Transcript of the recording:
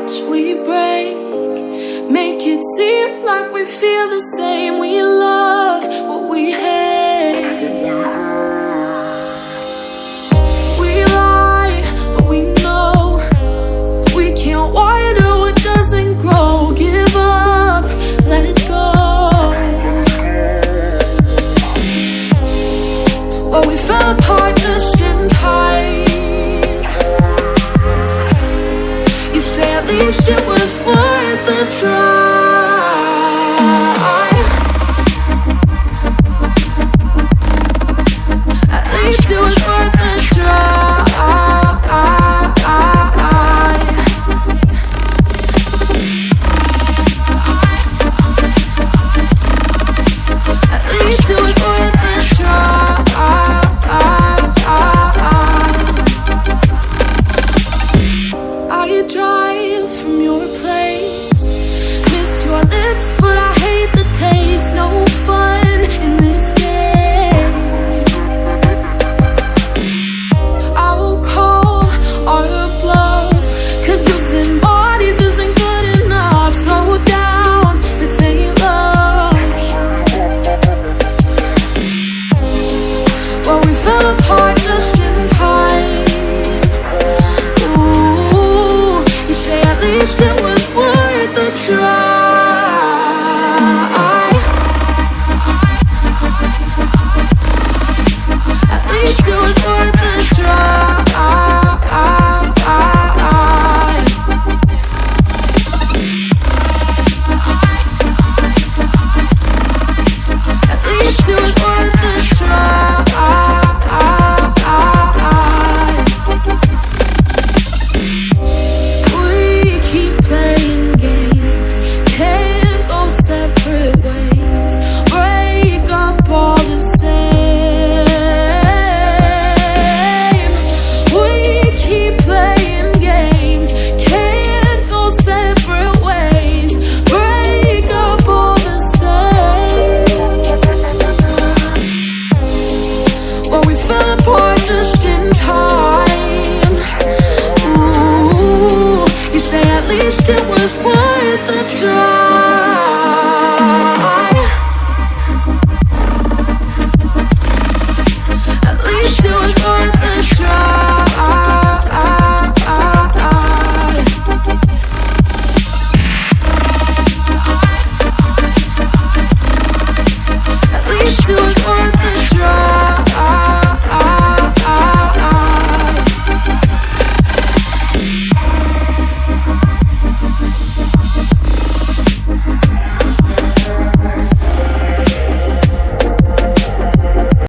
touch, we break. Make it seem like we feel the same. We love what we hate. We lie, but we know we can't water what doesn't grow. Give up, let it go. Well, we fell apart just in time. You say at least it was worth a try. At least it was worth a try. At least it was worth a try. I drive from your place, miss your lips, but I hate the taste. No fun in this game. I will call our bluff, 'cause using bodies isn't good enough. Slow down, this ain't love. Well, we fell apart just in time. At least it was worth a try. At least it was worth a try. At least it was worth a try. Just in time. Ooh, you say at least it was worth a try. At least it was worth